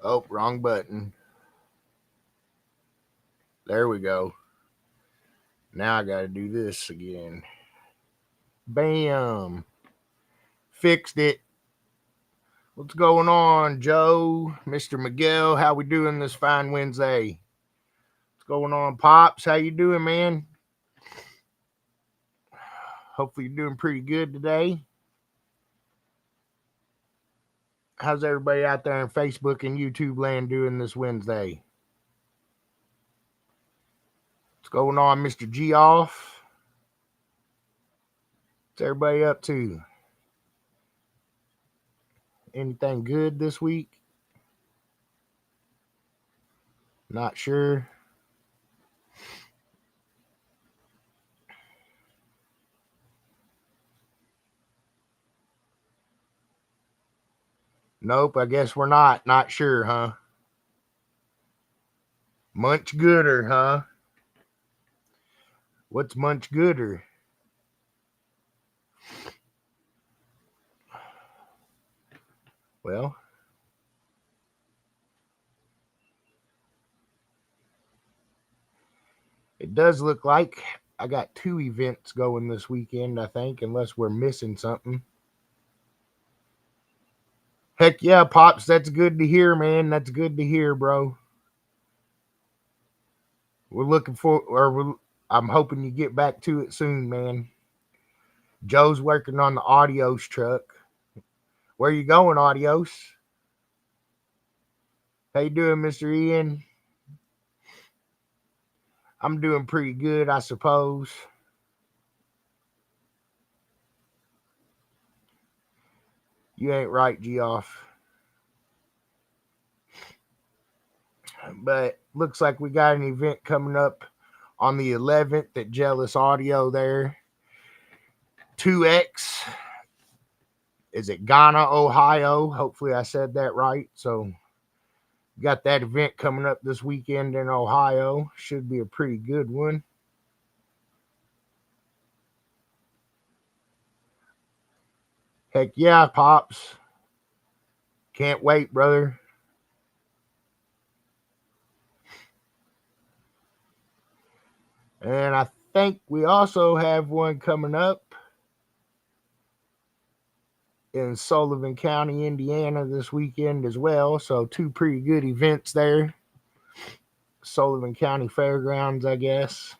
Oh, wrong button. There we go. Now I got to do this again. Bam. Fixed it. What's going on, Joe? Mr. Miguel, how we doing this fine Wednesday? What's going on, Pops? How you doing, man? Hopefully you're doing pretty good today. How's everybody out there in Facebook and YouTube land doing this Wednesday? What's going on, Mr. G off? What's everybody up to? Anything good this week? Not sure. Nope, I guess we're not. Not sure, huh? Much gooder, huh? What's much gooder? Well, it does look like I got 2 events going this weekend, I think, unless we're missing something. Heck yeah, Pops, that's good to hear, man. That's good to hear, bro. We're looking for, I'm hoping you get back to it soon, man. Joe's working on the Audios truck. Where you going, Audios? How you doing, Mr. Ian? I'm doing pretty good, I suppose. You ain't right, Geoff. But looks like we got an event coming up on the 11th at Jealous Audio there. 2X is it Ghana, Ohio? Hopefully I said that right. So got that event coming up this weekend in Ohio. Should be a pretty good one. Heck yeah, Pops. Can't wait, brother. And I think we also have one coming up in Sullivan County, Indiana this weekend as well. So 2 pretty good events there. Sullivan County Fairgrounds, I guess.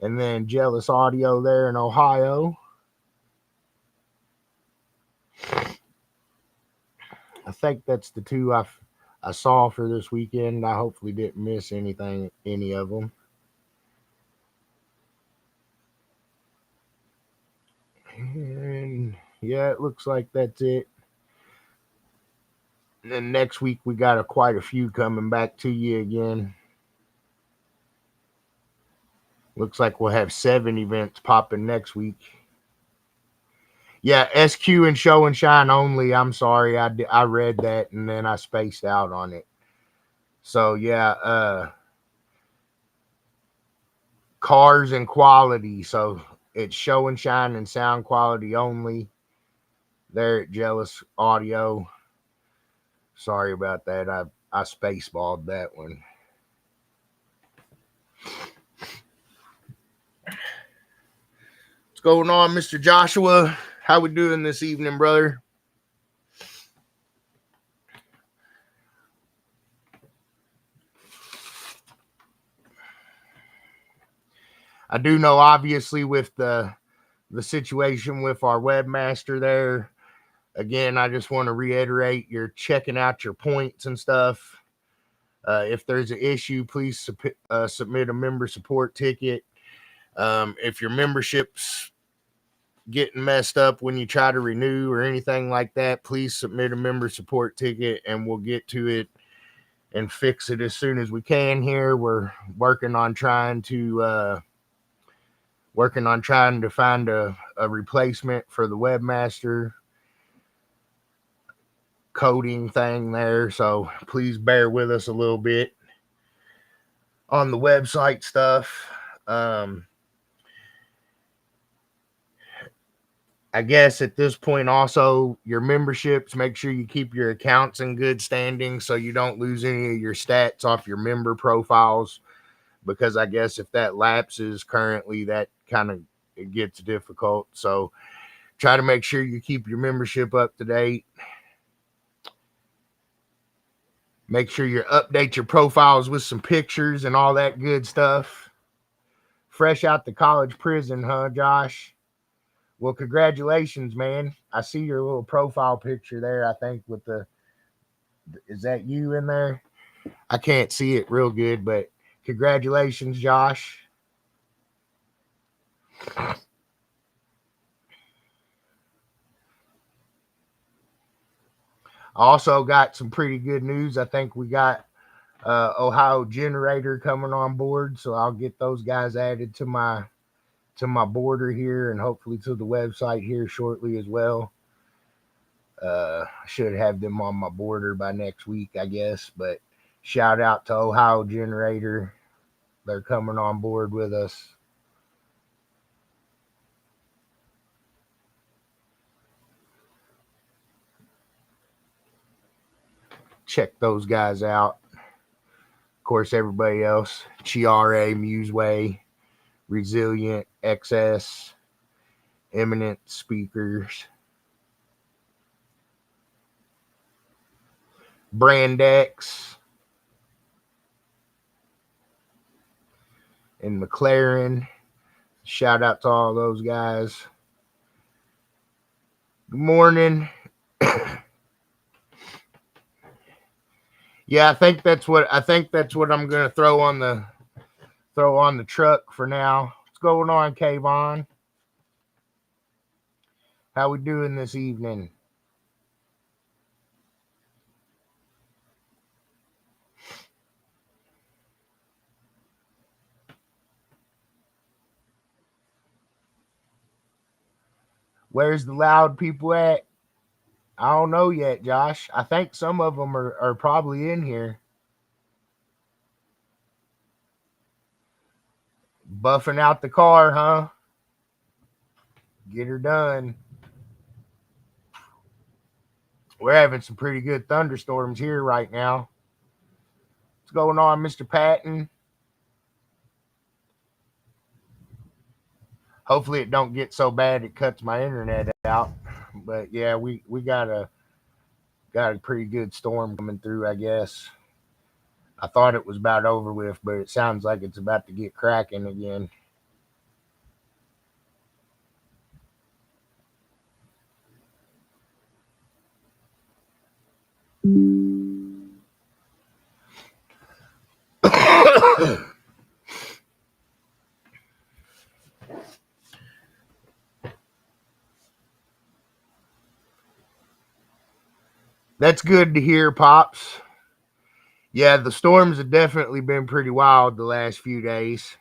And then Jealous Audio there in Ohio. I think that's the two I saw for this weekend. I hopefully didn't miss any of them. And yeah, it looks like that's it. And then next week we got quite a few coming back to you again. Looks like we'll have 7 events popping next week. Yeah, SQ and Show and Shine only. I'm sorry, I read that and then I spaced out on it. So yeah, cars and quality. So it's Show and Shine and sound quality only. There at Jealous Audio. Sorry about that. I spaceballed that one. What's going on, Mr. Joshua? How we doing this evening, brother? I do know, obviously, with the situation with our webmaster there. Again, I just want to reiterate: you're checking out your points and stuff. If there's an issue, please submit a member support ticket. If your membership's getting messed up when you try to renew or anything like that, please submit a member support ticket and we'll get to it and fix it as soon as we can here. We're working on trying to find a replacement for the webmaster coding thing there. So please bear with us a little bit on the website stuff. I guess at this point, also your memberships, make sure you keep your accounts in good standing so you don't lose any of your stats off your member profiles. Because I guess if that lapses currently, that kind of it gets difficult. So try to make sure you keep your membership up to date. Make sure you update your profiles with some pictures and all that good stuff. Fresh out the college prison, huh, Josh? Well, congratulations, man. I see your little profile picture there, I think, with the. Is that you in there? I can't see it real good, but congratulations, Josh. Also got some pretty good news. I think we got Ohio Generator coming on board, so I'll get those guys added to my border here and hopefully to the website here shortly as well. I should have them on my border by next week, I guess. But shout out to Ohio Generator. They're coming on board with us. Check those guys out. Of course, everybody else, Chiare, Museway, Resilient, XS, Eminent Speakers, Brand X, and McLaren. Shout out to all those guys. Good morning. Yeah, I think that's what I'm gonna throw on the truck for now. What's going on, Kayvon? How we doing this evening? Where's the loud people at? I don't know yet, Josh. I think some of them are probably in here. Buffing out the car, huh? Get her done. We're having some pretty good thunderstorms here right now. What's going on, Mr. Patton? Hopefully it don't get so bad it cuts my internet out. But yeah, we got a pretty good storm coming through, I guess. I thought it was about over with, but it sounds like it's about to get cracking again. That's good to hear, Pops. Yeah, the storms have definitely been pretty wild the last few days.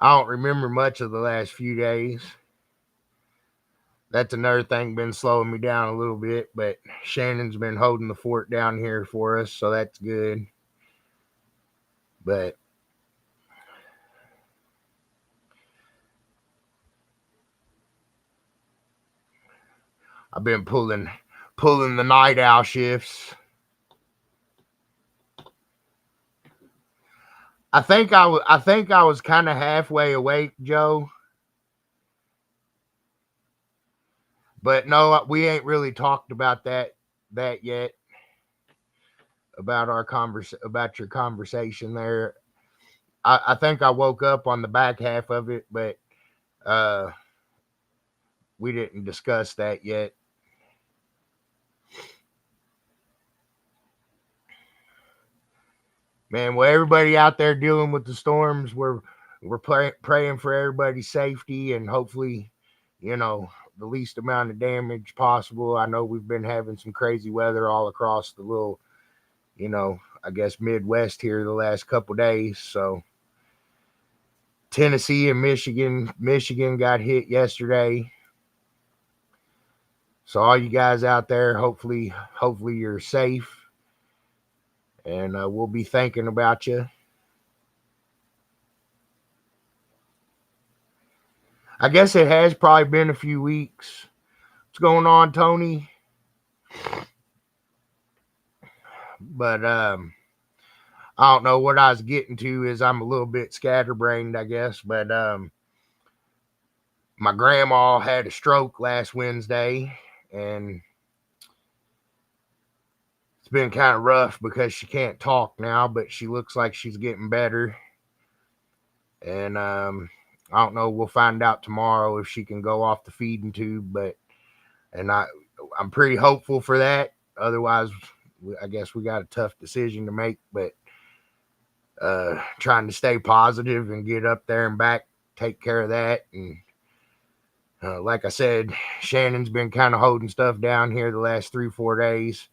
I don't remember much of the last few days. That's another thing been slowing me down a little bit, but Shannon's been holding the fort down here for us, so that's good. But I've been pulling the night owl shifts. I think I was kind of halfway awake, Joe. But no, we ain't really talked about that yet. About your conversation there. I think I woke up on the back half of it, but uh we didn't discuss that yet. Man, well, everybody out there dealing with the storms, we're praying for everybody's safety and hopefully, you know, the least amount of damage possible. I know we've been having some crazy weather all across the little, I guess Midwest here the last couple days. So Tennessee and Michigan got hit yesterday. So all you guys out there, hopefully you're safe, and we'll be thinking about you. I guess it has probably been a few weeks. What's going on, Tony? But I don't know what I was getting to. Is I'm a little bit scatterbrained, I guess. But my grandma had a stroke last Wednesday, and it's been kind of rough because she can't talk now, but she looks like she's getting better. And I don't know. We'll find out tomorrow if she can go off the feeding tube. But I'm pretty hopeful for that. Otherwise, I guess we got a tough decision to make. But trying to stay positive and get up there and back, take care of that. And like I said, Shannon's been kind of holding stuff down here the last 3-4 days.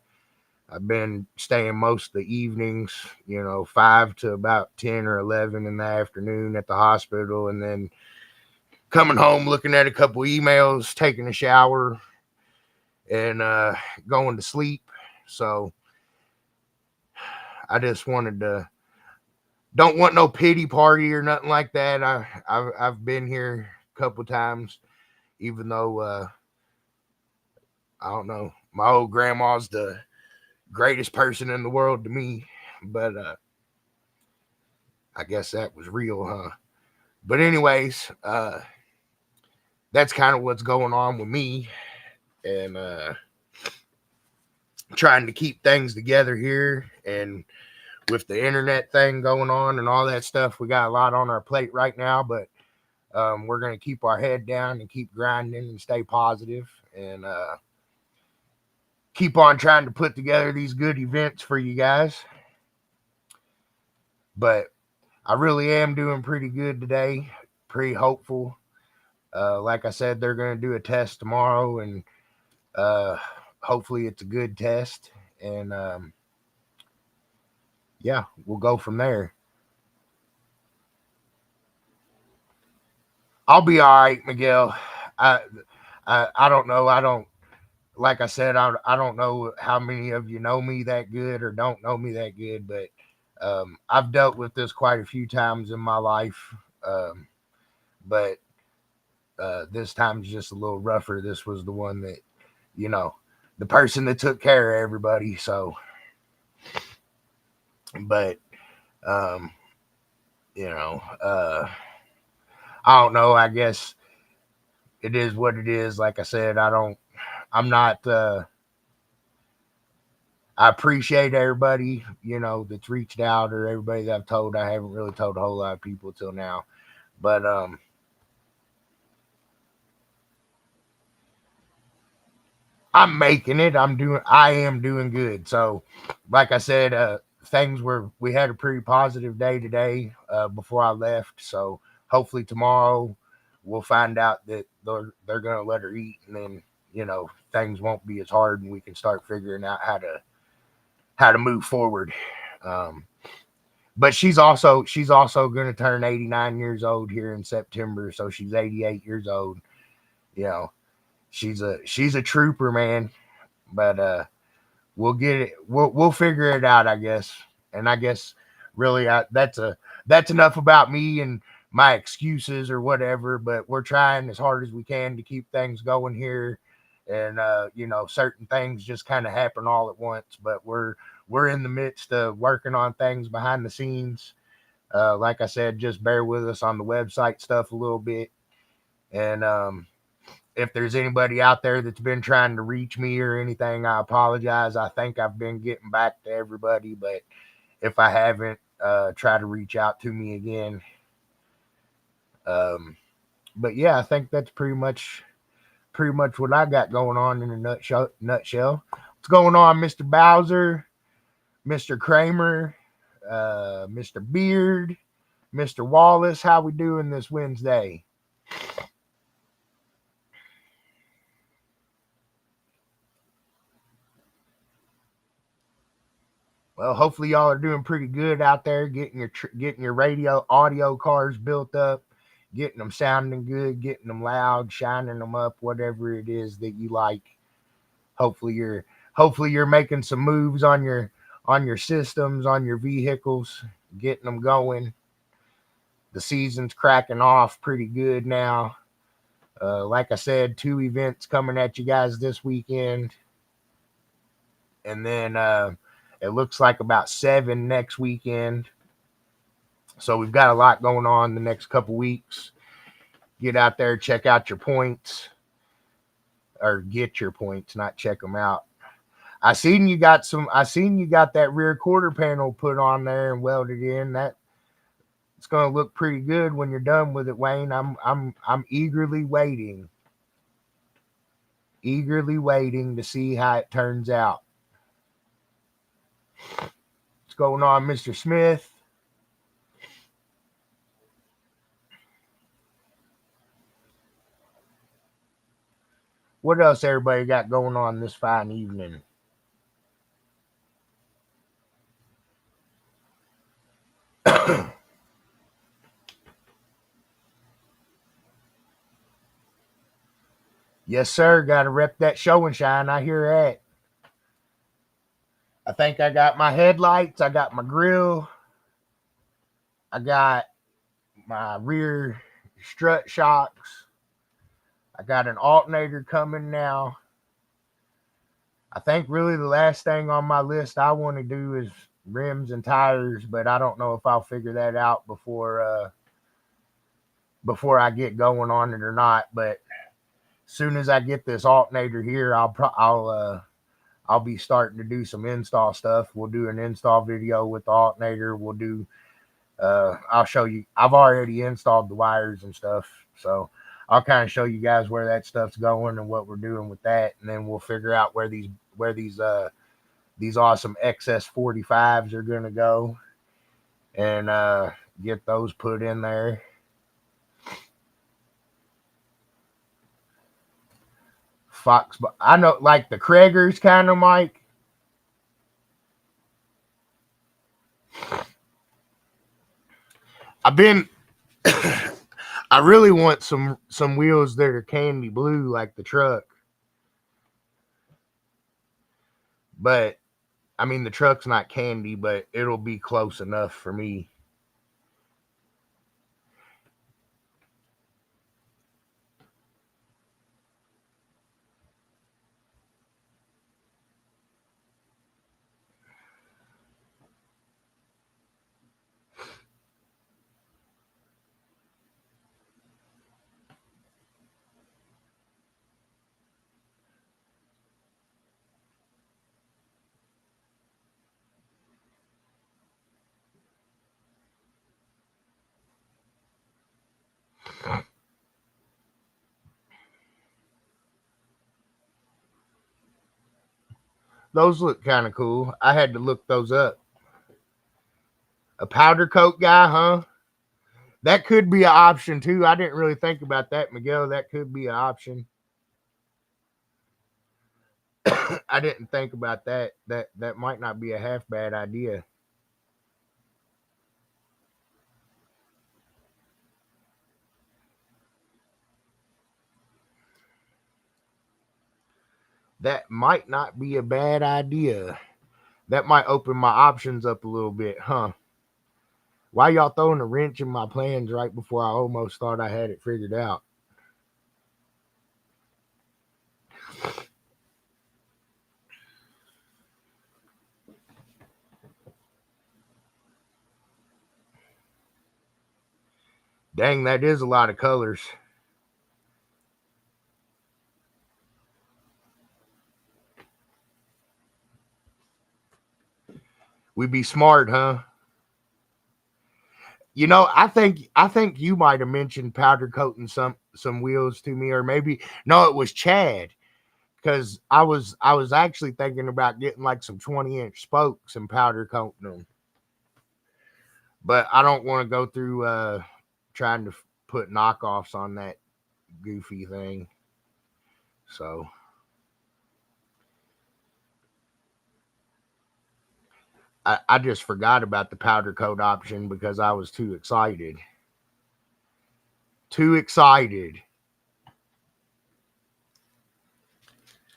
I've been staying most of the evenings, 5 to about 10 or 11 in the afternoon at the hospital, and then coming home, looking at a couple emails, taking a shower, and going to sleep. So I just don't want no pity party or nothing like that. I've been here a couple times, even though I don't know, my old grandma's the greatest person in the world to me, but I guess that was real, huh? But anyways, that's kind of what's going on with me, and trying to keep things together here. And with the internet thing going on and all that stuff, we got a lot on our plate right now, but we're going to keep our head down and keep grinding and stay positive, and keep on trying to put together these good events for you guys. But I really am doing pretty good today, pretty hopeful. Like I said, they're going to do a test tomorrow, and hopefully it's a good test. And yeah, we'll go from there. I'll be all right, Miguel. I don't know. Like I said, I don't know how many of you know me that good or don't know me that good, but I've dealt with this quite a few times in my life. But this time's just a little rougher. This was the one that, the person that took care of everybody. So, but, um, I don't know. I guess it is what it is. Like I said, I'm not, I appreciate everybody, that's reached out, or everybody that I've told. I haven't really told a whole lot of people till now, but, I'm making it. I am doing good. So, like I said, we had a pretty positive day today, before I left. So hopefully tomorrow we'll find out that they're going to let her eat, and then, things won't be as hard, and we can start figuring out how to move forward. Um, but she's also going to turn 89 years old here in September. So she's 88 years old. You know, she's a trooper, man. But we'll get it. We'll figure it out, I guess. And I guess really, that's enough about me and my excuses or whatever. But we're trying as hard as we can to keep things going here, and certain things just kind of happen all at once. But we're in the midst of working on things behind the scenes. Like I said, just bear with us on the website stuff a little bit, and if there's anybody out there that's been trying to reach me or anything, I apologize. I think I've been getting back to everybody, but if I haven't, try to reach out to me again. But yeah, I think that's pretty much what I got going on in a nutshell. What's going on, Mr. Bowser, Mr. Kramer, Mr. Beard, Mr. Wallace? How we doing this Wednesday? Well, hopefully y'all are doing pretty good out there, getting your radio audio cars built up, getting them sounding good, getting them loud, shining them up, whatever it is that you like. Hopefully you're making some moves on your systems, on your vehicles, getting them going. The season's cracking off pretty good now. Like I said, 2 events coming at you guys this weekend. And then it looks like about 7 next weekend. So we've got a lot going on the next couple weeks. Get out there, check out your points, or get your points, not check them out. I seen you got that rear quarter panel put on there and welded in. That it's gonna look pretty good when you're done with it, Wayne. I'm eagerly waiting to see how it turns out. What's going on, Mr. Smith? What else everybody got going on this fine evening? Yes, sir. Got to rep that show and shine. I hear that. I think I got my headlights. I got my grill. I got my rear strut shocks. I got an alternator coming now. I think really the last thing on my list I want to do is rims and tires, but I don't know if I'll figure that out before I get going on it or not. But as soon as I get this alternator here, I'll be starting to do some install stuff. We'll do an install video with the alternator. We'll do I'll show you. I've already installed the wires and stuff, so I'll kind of show you guys where that stuff's going and what we're doing with that, and then we'll figure out where these awesome XS45s are gonna go, and get those put in there. Fox, I know, like the Krager's kind of, Mike. I've been I really want some wheels that are candy blue like the truck. But I mean the truck's not candy, but it'll be close enough for me. Those look kind of cool. I had to look those up. A powder coat guy, huh? That could be an option too. I didn't really think about that, Miguel. That could be an option. I didn't think about that. That might not be a half bad idea. That might not be a bad idea. That might open my options up a little bit, huh? Why y'all throwing a wrench in my plans right before I almost thought I had it figured out? Dang, that is a lot of colors. We be smart, huh? You know, I think you might have mentioned powder coating some wheels to me, or maybe no, it was Chad, because I was actually thinking about getting like some 20-inch spokes and powder coating them, but I don't want to go through trying to put knockoffs on that goofy thing. So I just forgot about the powder coat option because I was too excited. Too excited.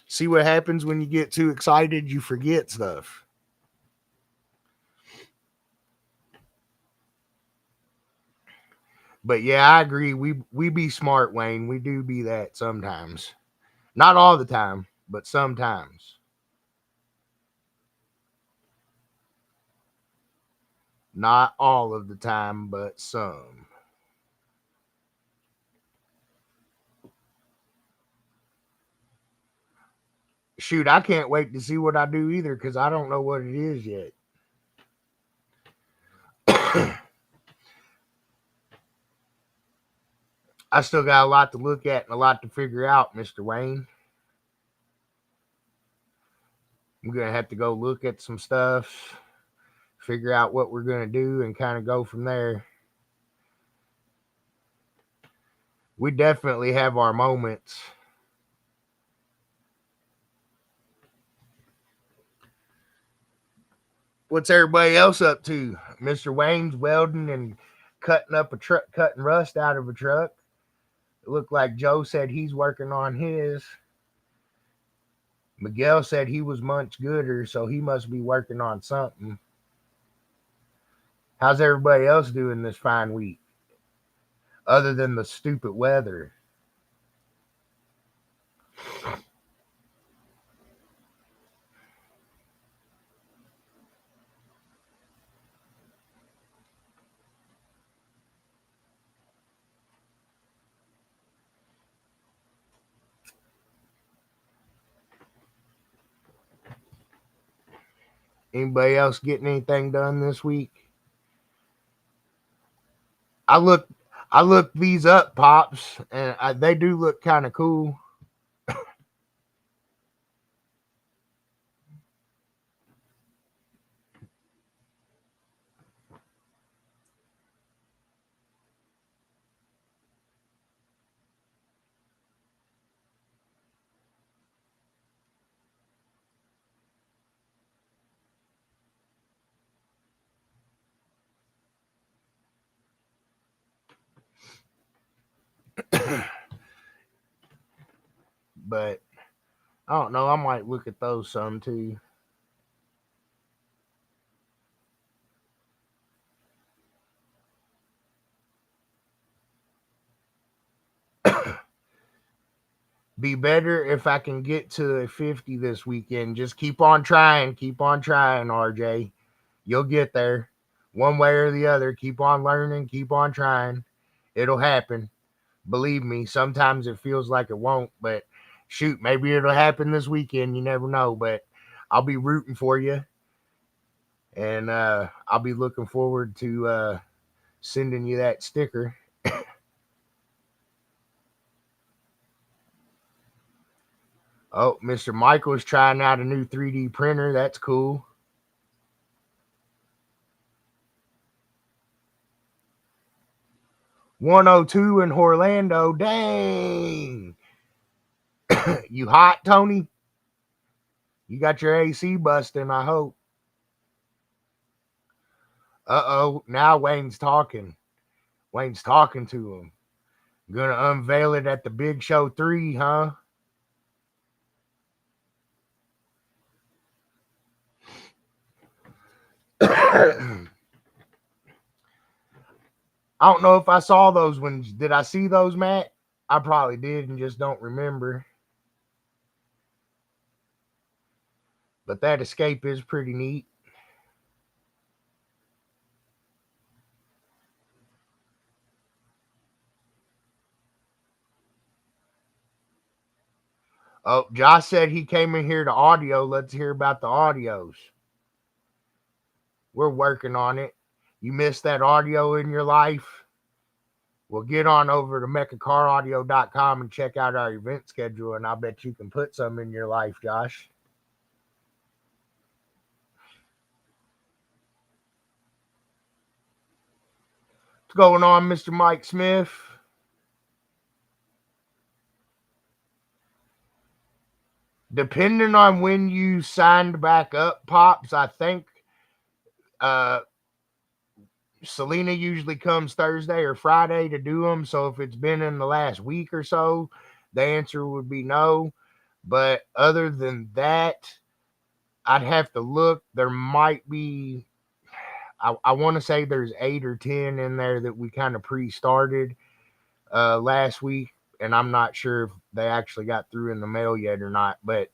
See what happens when you get too excited? You forget stuff. But yeah, I agree. We be smart, Wayne. We do be that sometimes. Not all the time, but sometimes. Not all of the time, but some. Shoot, I can't wait to see what I do either because I don't know what it is yet. I still got a lot to look at and a lot to figure out, Mr. Wayne. I'm going to have to go look at some stuff, figure out what we're going to do, and kind of go from there. We definitely have our moments. What's everybody else up to? Mr. Wayne's welding and cutting up a truck, cutting rust out of a truck. It looked like Joe said he's working on his. Miguel said he was much gooder, so he must be working on something. How's everybody else doing this fine week? Other than the stupid weather. Anybody else getting anything done this week? I look I looked these up, pops, and they do look kind of cool. But I don't know. I might look at those some too. Be better if I can get to 50 this weekend. Just keep on trying, RJ. You'll get there one way or the other. Keep on learning, keep on trying. It'll happen. Believe me, sometimes it feels like it won't, but shoot, maybe it'll happen this weekend. You never know, but I'll be rooting for you, and I'll be looking forward to sending you that sticker. Oh, Mr. Michael's trying out a new 3D printer. That's cool. 102 in Orlando. Dang. You hot, Tony? You got your AC busting, I hope. Uh-oh. Now Wayne's talking. Wayne's talking to him. Gonna unveil it at the Big Show 3, huh? I don't know if I saw those ones. Did I see those, Matt? I probably did and just don't remember. But that escape is pretty neat. Oh, Josh said he came in here to audio. Let's hear about the audios. We're working on it. You missed that audio in your life? Well, get on over to mechacaraudio.com and check out our event schedule, and I'll bet you can put some in your life, Josh. What's going on, Mr. Mike Smith? Depending on when you signed back up, Pops, I think uh, Selena usually comes Thursday or Friday to do them. So if it's been in the last week or so, the answer would be no. But other than that, I'd have to look. There might be, I want to say there's 8 or 10 in there that we kind of pre-started last week, and I'm not sure if they actually got through in the mail yet or not. But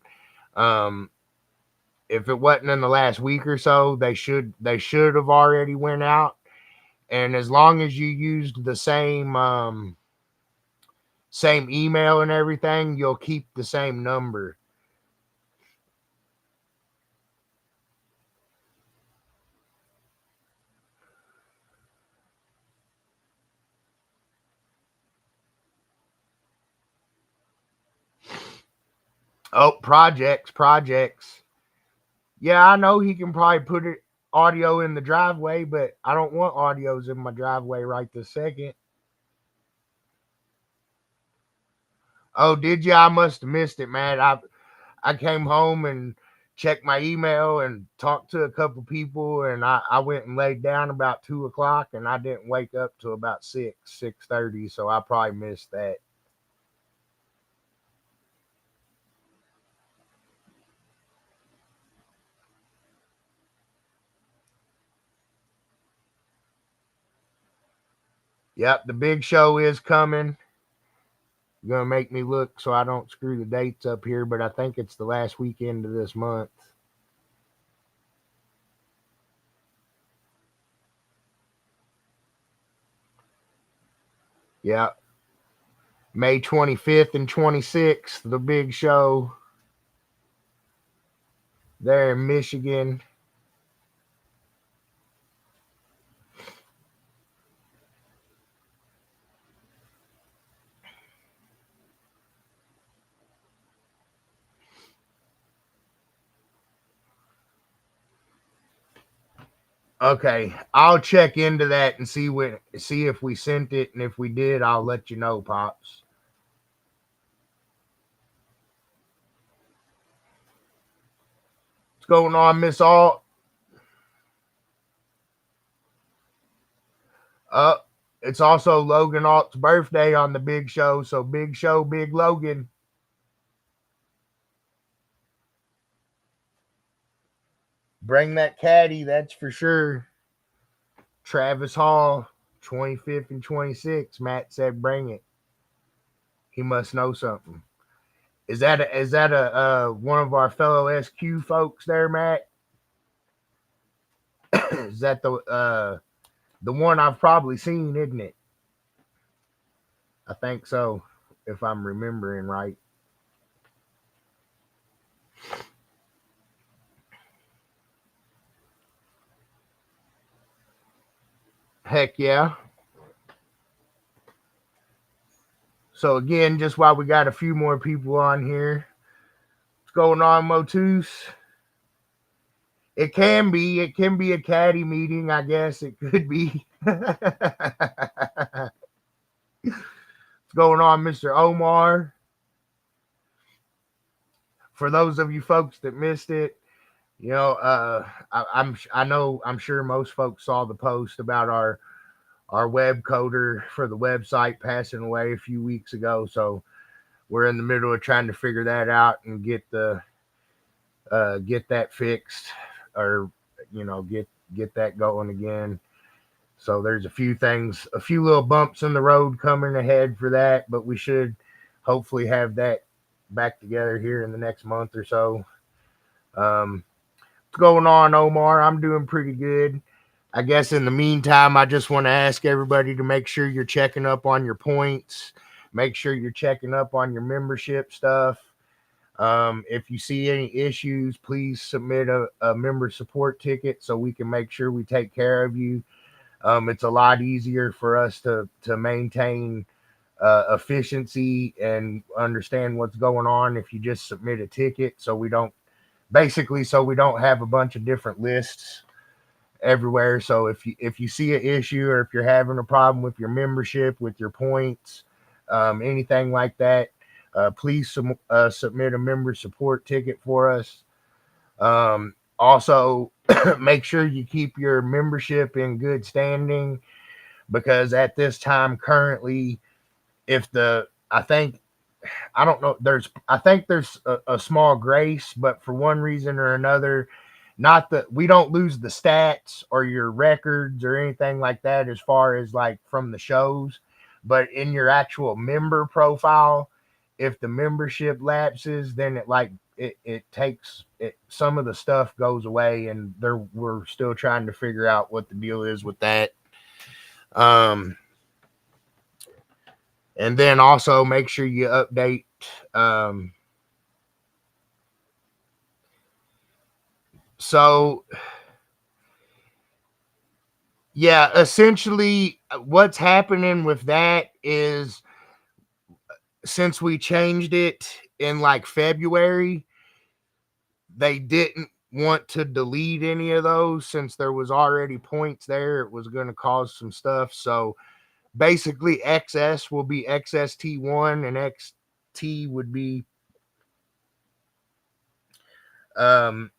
um, if it wasn't in the last week or so, they should have already went out. And as long as you used the same email and everything, you'll keep the same number. Oh, projects. Yeah, I know he can probably put it audio in the driveway, but I don't want audios in my driveway right this second. Oh, did you? I must have missed it, man. I came home and checked my email and talked to a couple people, and I went and laid down about 2 o'clock, and I didn't wake up till about 6:30, so I probably missed that. Yep, the big show is coming. You're gonna make me look so I don't screw the dates up here, but I think it's the last weekend of this month. Yeah, May 25th and 26th, the big show there in Michigan. Okay, I'll check into that and see if we sent it, and if we did, I'll let you know, pops. What's going on, Miss Alt? Uh, it's also Logan Alt's birthday on the big show, so big show, big Logan. Bring that caddy, that's for sure. Travis Hall, 25th and 26th. Matt said bring it. He must know something. Is that a one of our fellow SQ folks there, Matt? Is that the one I've probably seen, isn't it? I think so, if I'm remembering right. Heck yeah. So again, just while we got a few more people on here, what's going on, Motus? It can be a caddy meeting, I guess it could be. What's going on, Mr. Omar? For those of you folks that missed it, I'm sure most folks saw the post about our web coder for the website passing away a few weeks ago. So we're in the middle of trying to figure that out and get that fixed, or get that going again. So there's a few little bumps in the road coming ahead for that, but we should hopefully have that back together here in the next month or so. What's going on, Omar? I'm doing pretty good. I guess in the meantime, I just want to ask everybody to make sure you're checking up on your points. Make sure you're checking up on your membership stuff. If you see any issues, please submit a member support ticket so we can make sure we take care of you. It's a lot easier for us to maintain efficiency and understand what's going on if you just submit a ticket, so we don't have a bunch of different lists everywhere. So if you see an issue, or if you're having a problem with your membership, with your points, anything like that, please submit a member support ticket for us. Also, make sure you keep your membership in good standing, because at this time currently, if the I think I don't know, I think there's a small grace, but for one reason or another, not that we don't lose the stats or your records or anything like that as far as like from the shows, but in your actual member profile, if the membership lapses, then it takes it, some of the stuff goes away, and there we're still trying to figure out what the deal is with that. um and then also make sure you update. um so yeah, essentially what's happening with that is, since we changed it in like February, they didn't want to delete any of those since there was already points there. It was going to cause some stuff. So basically, XS will be XST1 and XT would be, um,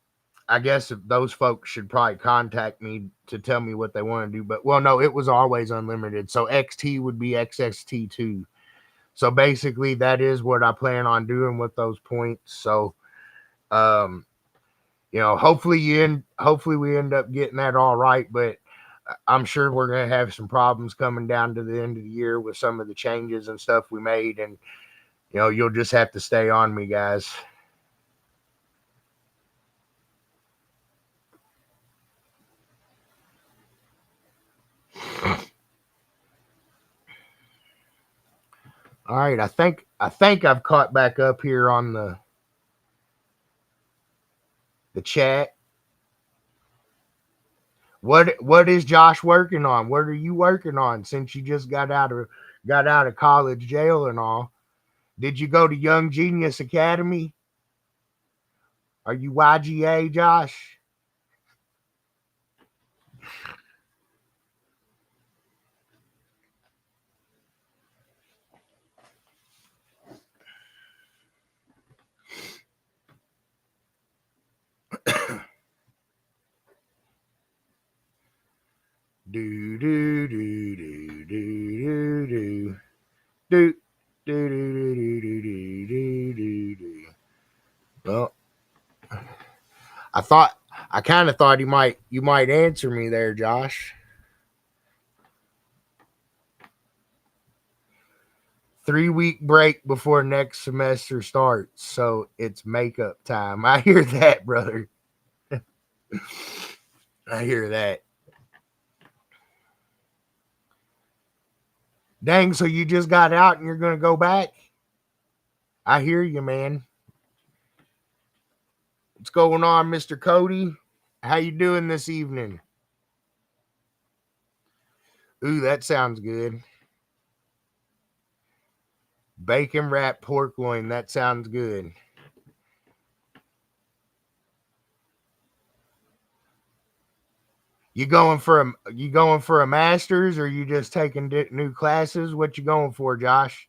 I guess if those folks should probably contact me to tell me what they want to do. But well, no, it was always unlimited. So XT would be XST2. So basically, that is what I plan on doing with those points. So, um, hopefully we end up getting that all right. But I'm sure we're gonna have some problems coming down to the end of the year with some of the changes and stuff we made, and you'll just have to stay on me, guys. All right, I think I've caught back up here on the chat. What is Josh working on? What are you working on since you just got out of college jail and all? Did you go to Young Genius Academy? Are you YGA, Josh? Do do do do do do do do do do do do do do do. Well, I kind of thought you might answer me there, Josh. 3 week break before next semester starts, so it's makeup time. I hear that, brother. I hear that. Dang, so you just got out and you're gonna go back? I hear you, man. What's going on, Mr. Cody? How you doing this evening? Ooh, that sounds good. Bacon wrapped pork loin. That sounds good. You going for a master's, or you just taking new classes? What you going for, Josh?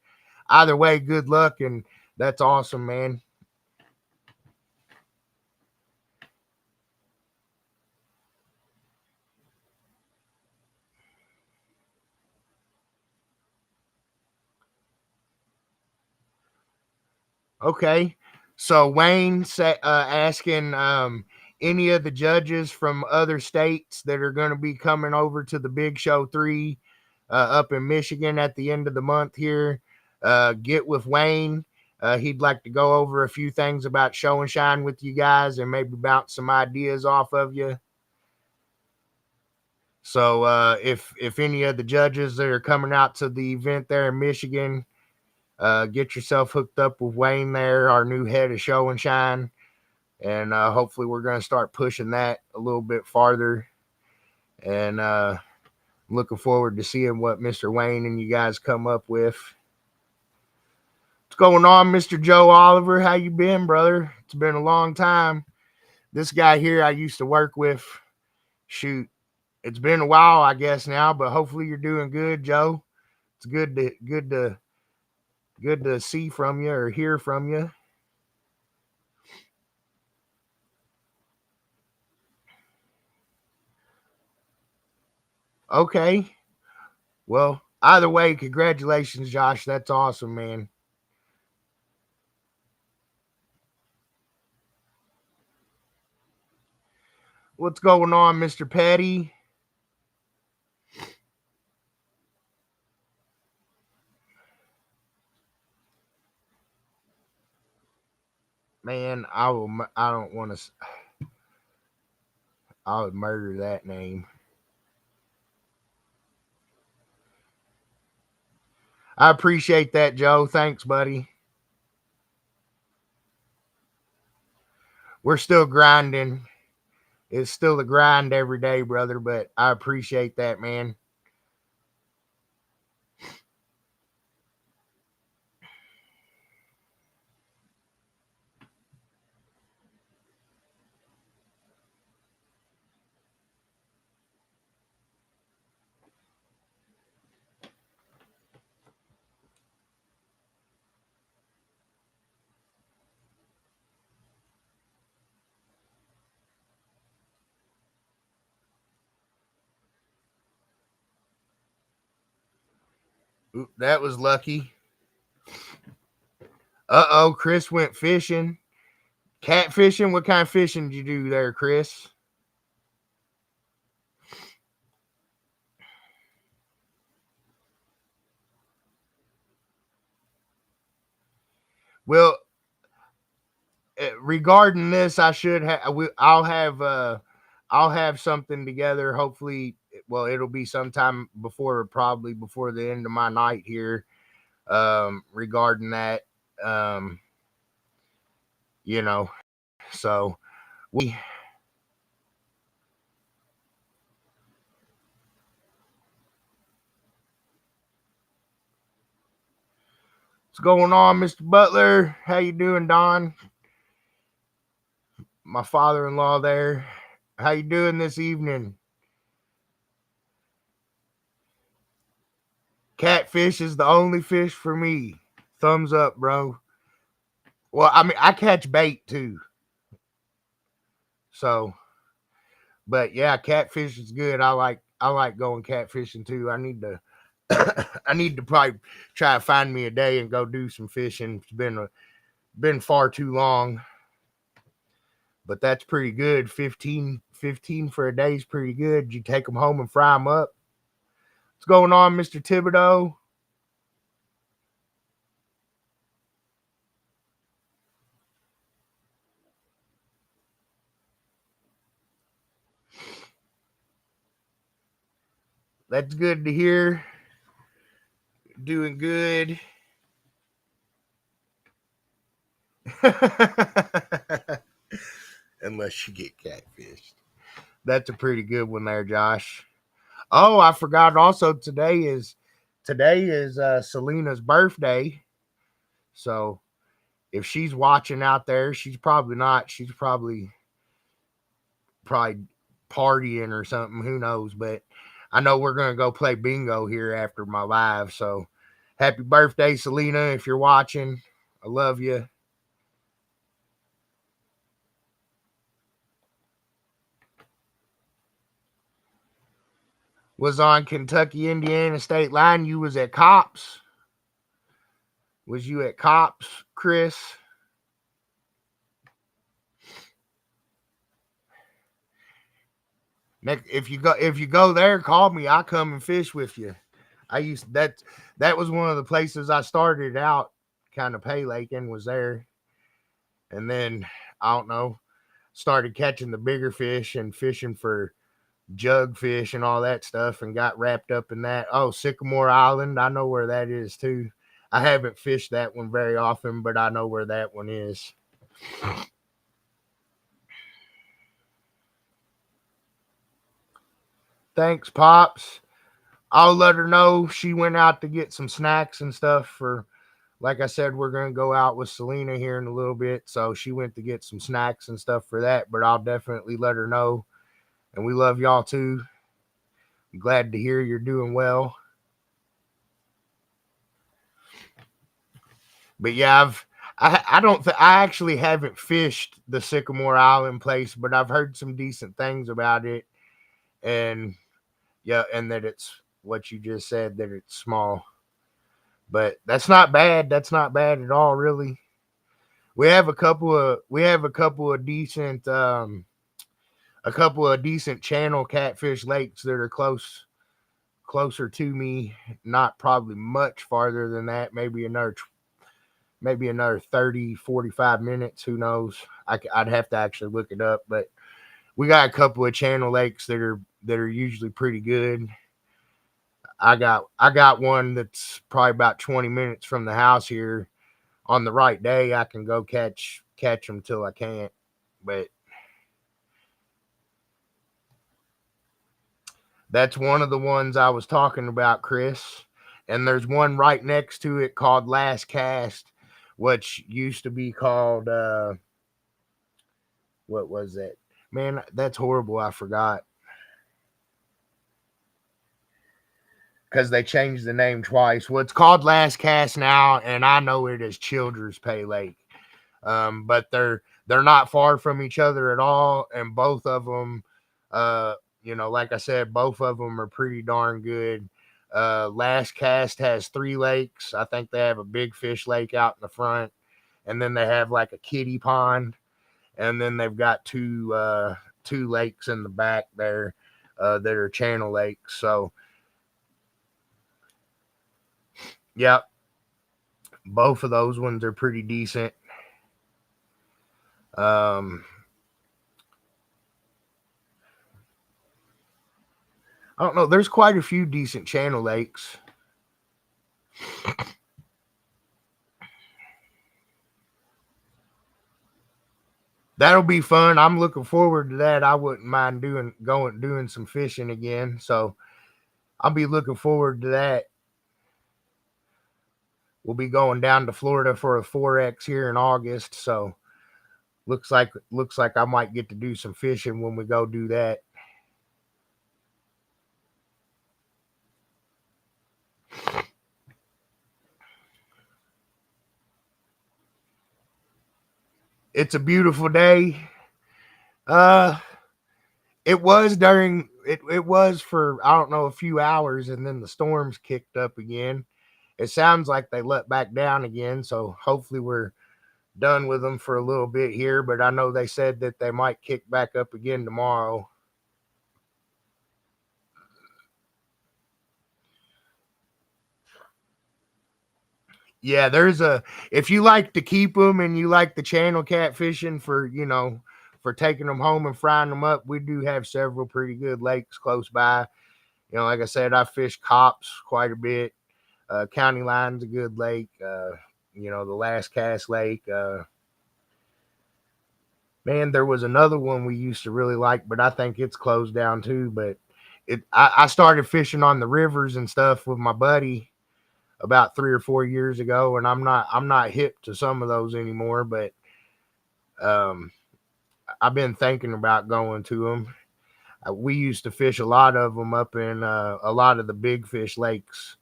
Either way, good luck, and that's awesome, man. Okay. So Wayne asking, any of the judges from other states that are going to be coming over to the Big Show 3 up in Michigan at the end of the month here. Get with Wayne. He'd like to go over a few things about Show and Shine with you guys and maybe bounce some ideas off of you. So if any of the judges that are coming out to the event there in Michigan, get yourself hooked up with Wayne there, our new head of Show and Shine, and hopefully we're going to start pushing that a little bit farther. And looking forward to seeing what Mr. Wayne and you guys come up with. What's going on, Mr. Joe Oliver? How you been, brother? It's been a long time. This guy here I used to work with. Shoot, it's been a while, I guess now, but hopefully you're doing good, Joe. It's good to see from you or hear from you. Okay. Well, either way, congratulations, Josh. That's awesome, man. What's going on, Mr. Petty? Man, I don't want to. I would murder that name. I appreciate that, Joe. Thanks, buddy. We're still grinding. It's still a grind every day, brother, but I appreciate that, man. Ooh, that was lucky. Uh-oh, Chris went fishing. Catfishing? What kind of fishing did you do there, Chris? Well, regarding this, I should have. I'll have something together. Hopefully, well, it'll be sometime before, probably before the end of my night here. Regarding that, um, you know, so what's going on, Mr. Butler? How you doing, Don? My father-in-law there. How you doing this evening? Catfish is the only fish for me. Thumbs up, bro. Well, I mean, I catch bait too. So, but yeah, catfish is good. I like going catfishing too. I need to I need to probably try to find me a day and go do some fishing. It's been far too long. But that's pretty good. 15 for a day is pretty good. You take them home and fry them up. What's going on, Mr. Thibodeau? That's good to hear. Doing good. Unless you get catfished. That's a pretty good one there, Josh. Oh, I forgot also today is Selena's birthday. So if she's watching out there, she's probably not. She's probably partying or something. Who knows? But I know we're gonna go play bingo here after my live. So happy birthday, Selena! If you're watching, I love you. Was on Kentucky Indiana state line. You was at Cops. Was you at Cops, Chris? If you go there, call me. I'll come and fish with you. That was one of the places I started out kind of pay laking was there. And then I don't know, started catching the bigger fish and fishing for jug fish and all that stuff and got wrapped up in that. Oh, Sycamore Island, I know where that is too. I haven't fished that one very often, but I know where that one is. Thanks, Pops. I'll let her know she went out to get some snacks and stuff for, like I said, we're going to go out with Selena here in a little bit. So she went to get some snacks and stuff for that, but I'll definitely let her know. And we love y'all too. Glad to hear you're doing well. But yeah, I don't I actually haven't fished the Sycamore Island place, but I've heard some decent things about it. And yeah, and that it's what you just said, that it's small. But that's not bad. That's not bad at all, really. We have a couple of decent a couple of decent channel catfish lakes that are closer to me, not probably much farther than that, maybe another 30-45 minutes, who knows. I'd have to actually look it up, but we got a couple of channel lakes that are usually pretty good. I got one that's probably about 20 minutes from the house here. On the right day I can go catch them till I can't. But that's one of the ones I was talking about, Chris. And there's one right next to it called Last Cast, which used to be called what was that? Man, that's horrible. I forgot because they changed the name twice. Well, it's called Last Cast now, and I know it as Childers Pay Lake. But they're not far from each other at all, and both of them, like I said, both of them are pretty darn good. Last Cast has 3 lakes. I think they have a big fish lake out in the front, and then they have like a kiddie pond, and then they've got two lakes in the back there that are channel lakes. So, yeah, both of those ones are pretty decent. Um, I don't know. There's quite a few decent channel lakes. That'll be fun. I'm looking forward to that. I wouldn't mind doing some fishing again. So I'll be looking forward to that. We'll be going down to Florida for a 4X here in August. So looks like I might get to do some fishing when we go do that. It's a beautiful day. Uh it was for, I don't know, a few hours, and then the storms kicked up again. It sounds like they let back down again, so hopefully we're done with them for a little bit here, but I know they said that they might kick back up again tomorrow. Yeah, if you like to keep them and you like the channel catfishing for taking them home and frying them up, we do have several pretty good lakes close by. Like I said, I fish Cops quite a bit. County Line's a good lake. The Last Cast Lake. Man, there was another one we used to really like, but I think it's closed down too. But I started fishing on the rivers and stuff with my buddy about 3 or 4 years ago, and I'm not hip to some of those anymore. But um, I've been thinking about going to them. We used to fish a lot of them up in a lot of the big fish lakes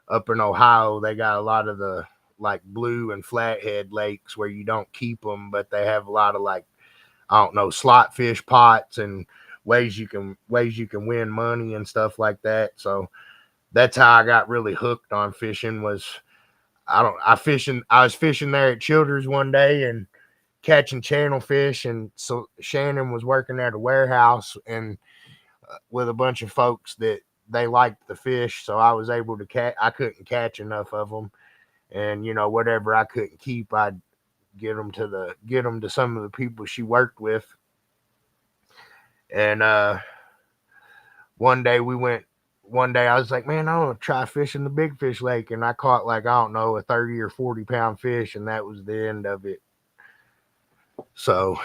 up in Ohio. They got a lot of the like blue and flathead lakes where you don't keep them, but they have a lot of like, I don't know, slot fish pots and ways you can win money and stuff like that. So that's how I got really hooked on fishing. I was fishing there at Childers one day and catching channel fish, and so Shannon was working at a warehouse and with a bunch of folks that they liked the fish, so I was able to catch. I couldn't catch enough of them, and whatever I couldn't keep, I'd get them to some of the people she worked with. And one day we went. One day I was like, man, I want to try fishing the big fish lake, and I caught, like, I don't know, a 30 or 40 pound fish, and that was the end of it. So,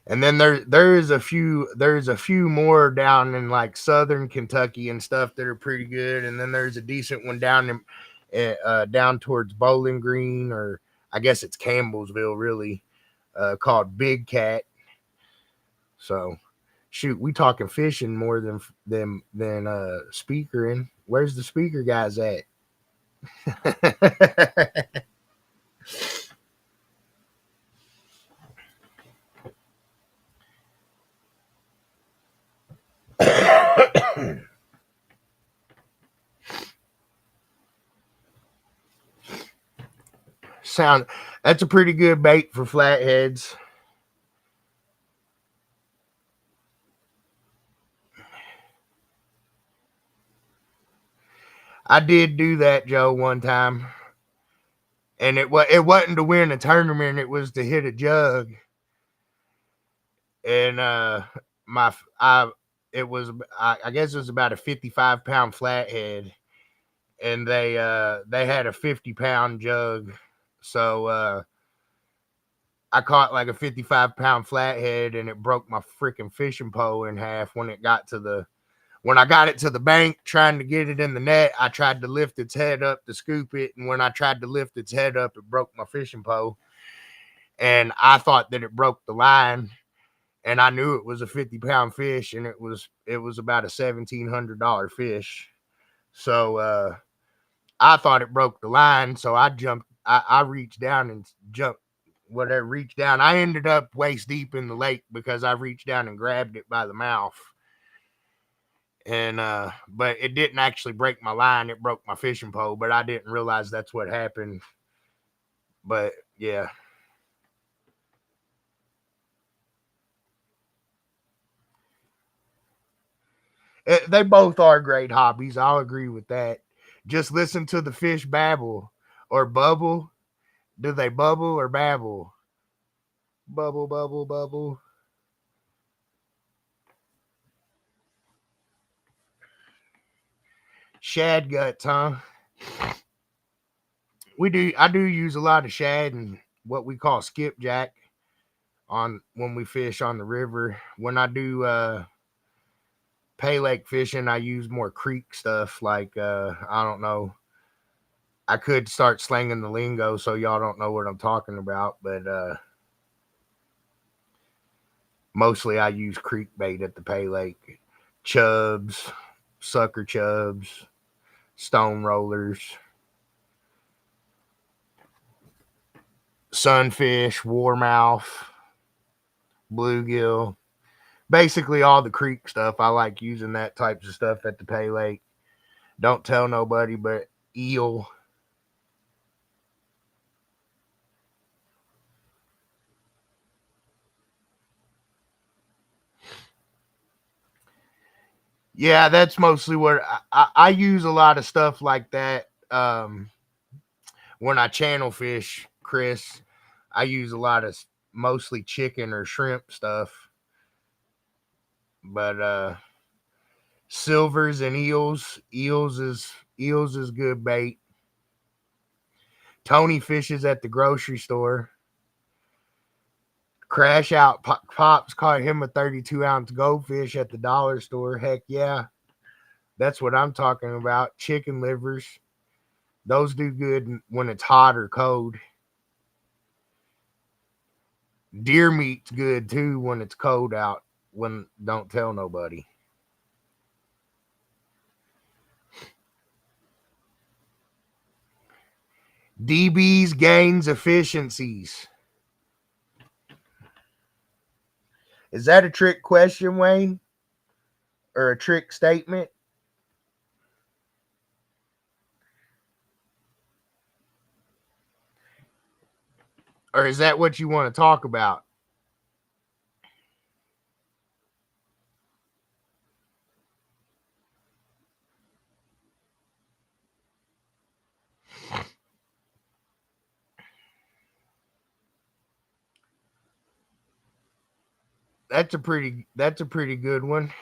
and then there's a few more down in like southern Kentucky and stuff that are pretty good, and then there's a decent one down towards Bowling Green, or I guess it's Campbellsville, really, called Big Cat. So, shoot, we talking fishing more than speakering. Where's the speaker guys at? Sound that's a pretty good bait for flatheads. I did do that, Joe, one time, and it wasn't to win a tournament; it was to hit a jug. And my I it was I guess it was about a 55-pound flathead, and they had a 50-pound jug, so I caught like a 55-pound flathead, and it broke my freaking fishing pole in half when I got it to the bank trying to get it in the net. I tried to lift its head up to scoop it, and when I tried to lift its head up, it broke my fishing pole. And I thought that it broke the line, and I knew it was a 50-pound fish, and it was about a $1,700 fish. So I thought it broke the line, so I reached down and jumped. Whatever, reached down. I ended up waist deep in the lake because I reached down and grabbed it by the mouth. And but it didn't actually break my line, it broke my fishing pole, but I didn't realize that's what happened. But yeah, they both are great hobbies. I'll agree with that. Just listen to the fish babble or bubble. Do they bubble or babble? Bubble, bubble, bubble. Shad guts, huh? I do use a lot of shad and what we call skipjack on when we fish on the river. When I do pay lake fishing, I use more creek stuff like I don't know. I could start slanging the lingo so y'all don't know what I'm talking about, but mostly I use creek bait at the pay lake. Chubs, sucker chubs, stone rollers, sunfish, warmouth, bluegill. Basically all the creek stuff. I like using that types of stuff at the pay lake. Don't tell nobody, but eel. Yeah, that's mostly what I use a lot of stuff like that. When I channel fish, Chris, I use a lot of mostly chicken or shrimp stuff. But silvers and eels is good bait. Tony fishes at the grocery store. Crash out pops caught him a 32-ounce goldfish at the dollar store. Heck yeah, that's what I'm talking about. Chicken livers, those do good when it's hot or cold. Deer meat's good too when it's cold out. When don't tell nobody. DB's gains efficiencies. Is that a trick question, Wayne? Or a trick statement? Or is that what you want to talk about? That's a pretty good one.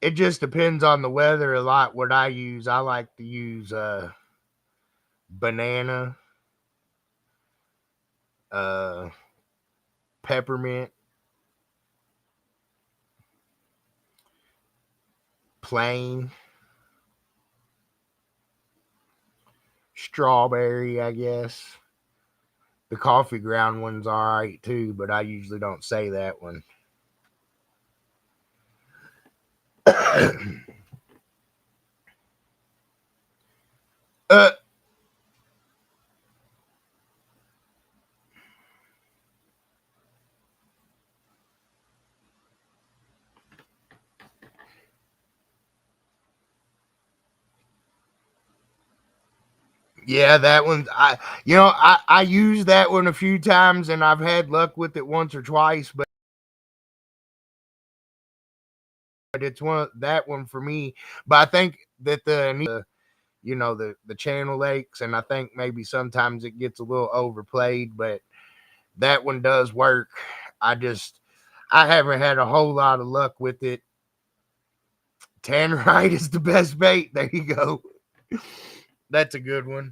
It just depends on the weather a lot. What I use, I like to use banana, uh, peppermint, plain, strawberry, I guess. The coffee ground one's all right too, but I usually don't say that one. uh, Yeah, that one. I used that one a few times, and I've had luck with it once or twice. But it's that one for me. But I think that the channel aches, and I think maybe sometimes it gets a little overplayed. But that one does work. I haven't had a whole lot of luck with it. Tannerite is the best bait. There you go. That's a good one.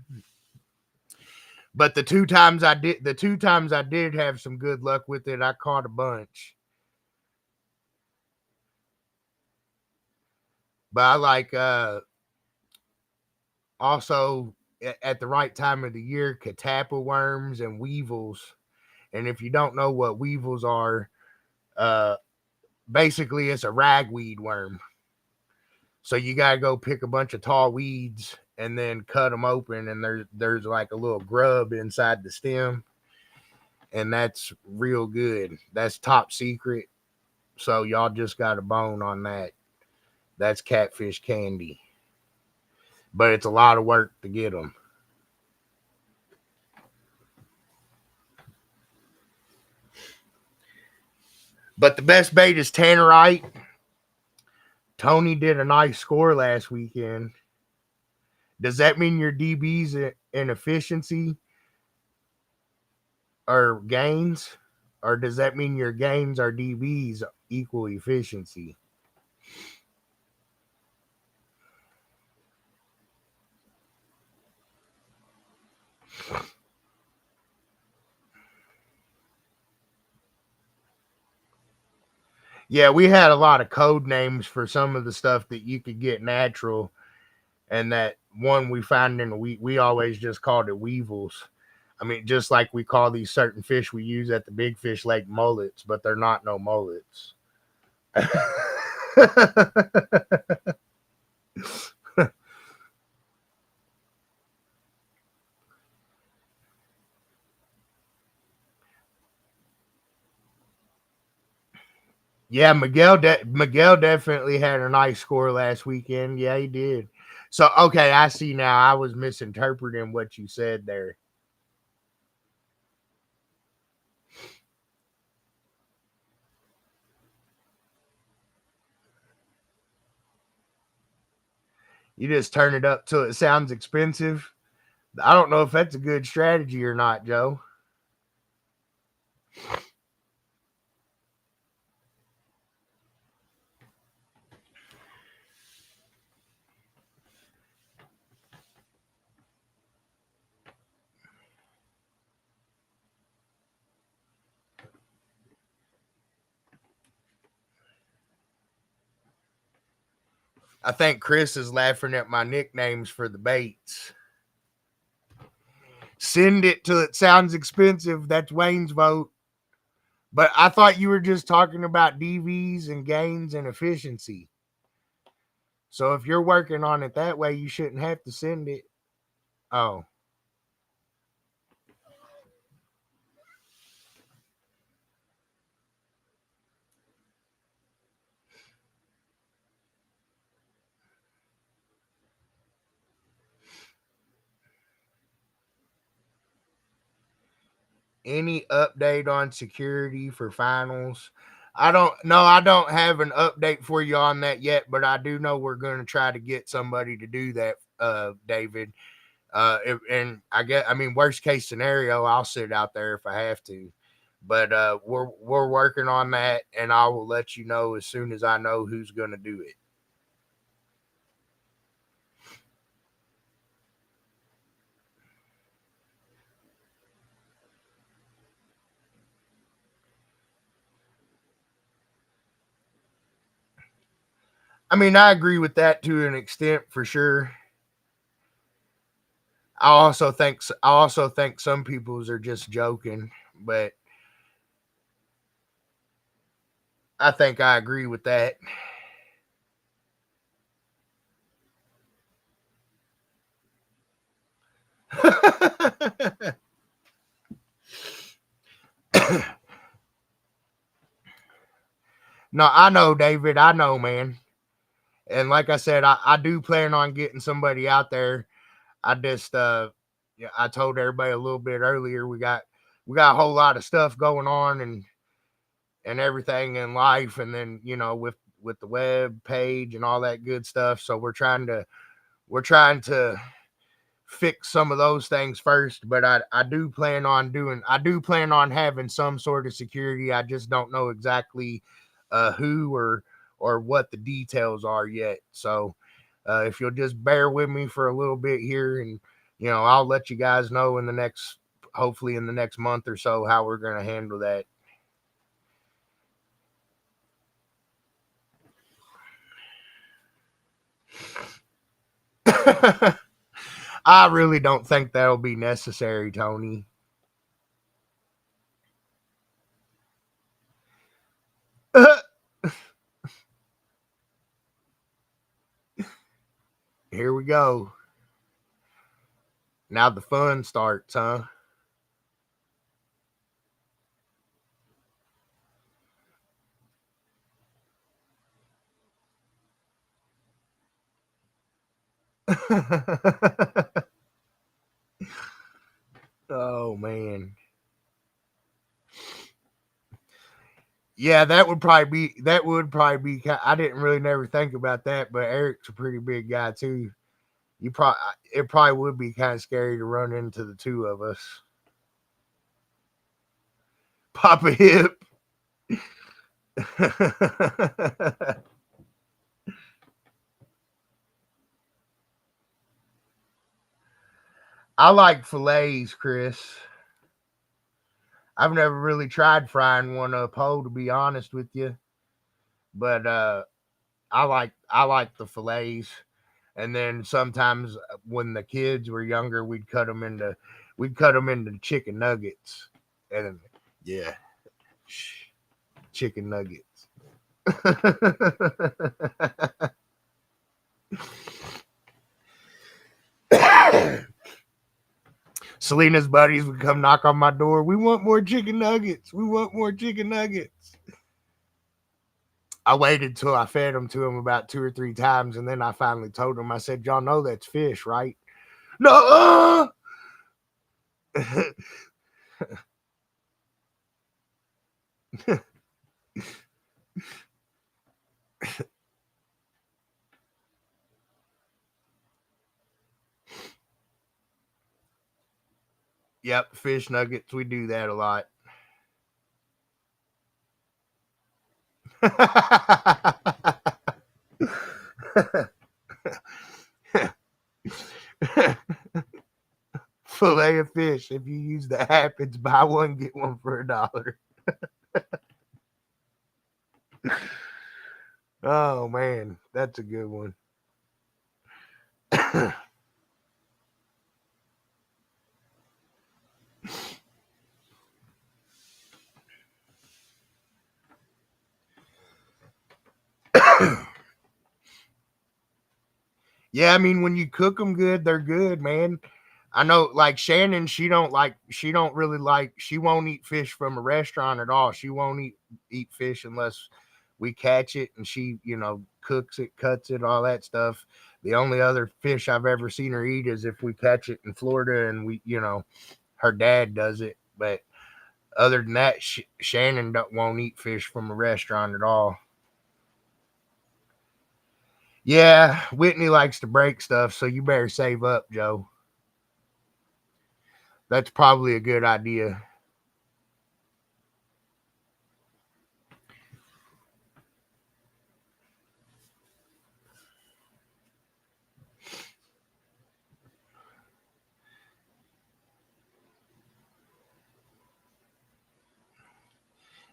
But the two times I did have some good luck with it, I caught a bunch. But I like also at the right time of the year, catappa worms and weevils. And if you don't know what weevils are, uh, basically it's a ragweed worm. So you gotta go pick a bunch of tall weeds and then cut them open, and there's like a little grub inside the stem, and that's real good. That's top secret. So y'all just got a bone on that. That's catfish candy, but it's a lot of work to get them. But the best bait is tannerite. Tony did a nice score last weekend. Does that mean your DBs in efficiency are gains? Or does that mean your gains are DBs equal efficiency? Yeah, we had a lot of code names for some of the stuff that you could get natural, and that one we found in the we always just called it weevils. I mean, just like we call these certain fish we use at the big fish lake mullets, but they're not no mullets. Yeah, Miguel definitely had a nice score last weekend. Yeah, he did. So okay, I see now. I was misinterpreting what you said there. You just turn it up till it sounds expensive. I don't know if that's a good strategy or not, Joe. I think Chris is laughing at my nicknames for the baits. Send it till it sounds expensive. That's Wayne's vote. But I thought you were just talking about DVs and gains and efficiency. So if you're working on it that way, you shouldn't have to send it. Oh, any update on security for finals? I don't have an update for you on that yet, but I do know we're going to try to get somebody to do that, David. And I mean, worst case scenario, I'll sit out there if I have to. But we're working on that, and I will let you know as soon as I know who's going to do it. I mean, I agree with that to an extent for sure. I also think some people's are just joking, but I think I agree with that. No, I know, David. I know, man. And like I said, I do plan on getting somebody out there. I just yeah, I told everybody a little bit earlier, we got a whole lot of stuff going on and everything in life, and then with the web page and all that good stuff. So we're trying to fix some of those things first, but I do plan on having some sort of security. I just don't know exactly who or what the details are yet. So if you'll just bear with me for a little bit here, and I'll let you guys know hopefully in the next month or so, how we're going to handle that. I really don't think that'll be necessary, Tony. Here we go. Now the fun starts, huh? Oh man. Yeah, that would probably be I didn't really never think about that, but Eric's a pretty big guy too. You probably It probably would be kind of scary to run into the two of us. Pop a hip. I like fillets, Chris. I've never really tried frying one up whole, to be honest with you, but I like the fillets. And then sometimes when the kids were younger, we'd cut them into chicken nuggets, and yeah, chicken nuggets. Selena's buddies would come knock on my door. We want more chicken nuggets. We want more chicken nuggets. I waited till I fed them to them about 2 or 3 times, and then I finally told them. I said, "Y'all know that's fish, right?" No. Yep, fish nuggets. We do that a lot. Fillet of fish. If you use the app, it's buy one get one for $1. Oh man, that's a good one. Yeah, I mean, when you cook them good, they're good, man. I know, like Shannon, she won't eat fish from a restaurant at all. She won't eat fish unless we catch it, and she, cooks it, cuts it, all that stuff. The only other fish I've ever seen her eat is if we catch it in Florida, and her dad does it. But other than that, Shannon won't eat fish from a restaurant at all. Yeah, Whitney likes to break stuff, so you better save up, Joe. That's probably a good idea.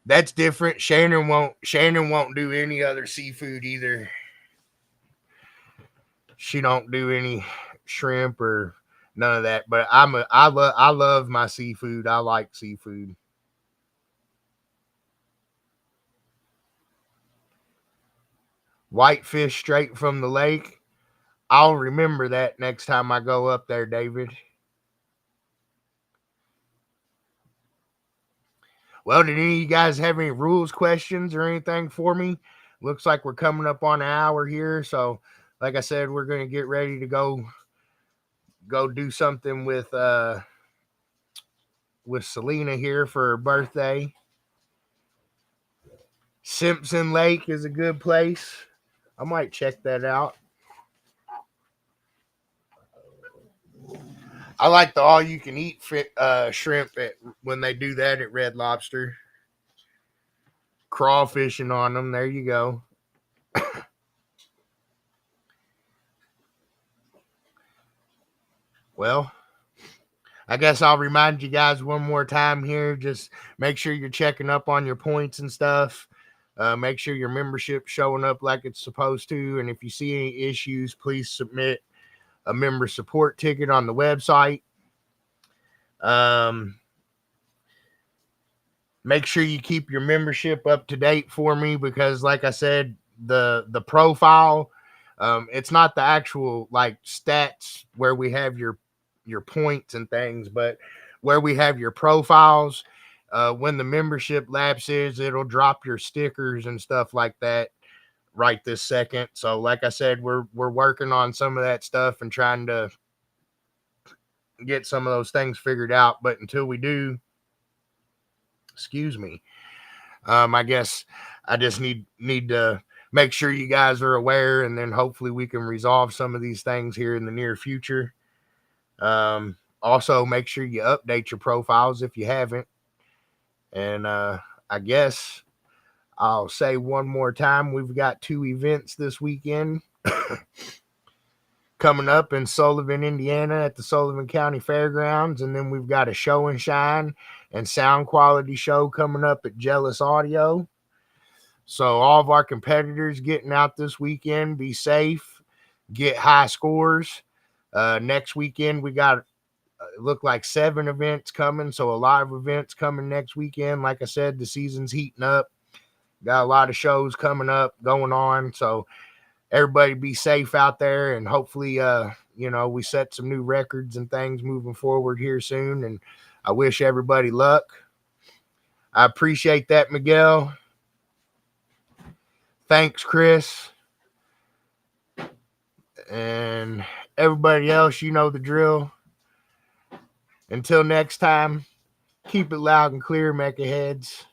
That's different. Shannon won't do any other seafood either. She don't do any shrimp or none of that. But I love my seafood. I like seafood. Whitefish straight from the lake. I'll remember that next time I go up there, David. Well, did any of you guys have any rules questions or anything for me? Looks like we're coming up on an hour here. So, like I said, we're going to get ready to go go do something with Selena here for her birthday. Simpson Lake is a good place. I might check that out. I like the all you can eat shrimp when they do that at Red Lobster. Crawfishing on them. There you go. Well, I guess I'll remind you guys one more time here. Just make sure you're checking up on your points and stuff. Make sure your membership's showing up like it's supposed to. And if you see any issues, please submit a member support ticket on the website. Um, make sure you keep your membership up to date for me because, like I said, the profile, it's not the actual like stats where we have your points and things, but where we have your profiles. When the membership lapses, it'll drop your stickers and stuff like that right this second. So, like I said, we're working on some of that stuff and trying to get some of those things figured out. But until we do, excuse me, I guess I just need to make sure you guys are aware, and then hopefully we can resolve some of these things here in the near future. Also, make sure you update your profiles if you haven't. And I guess I'll say one more time, we've got 2 events this weekend coming up in Sullivan, Indiana at the Sullivan County Fairgrounds. And then we've got a show and shine and sound quality show coming up at Jealous Audio. So all of our competitors getting out this weekend, be safe, get high scores. Next weekend, we got look like 7 events coming. So a lot of events coming next weekend. Like I said, the season's heating up. Got a lot of shows coming up, going on. So everybody be safe out there, and hopefully, we set some new records and things moving forward here soon. And I wish everybody luck. I appreciate that, Miguel. Thanks, Chris. And everybody else, you know the drill. Until next time, keep it loud and clear, MECA heads.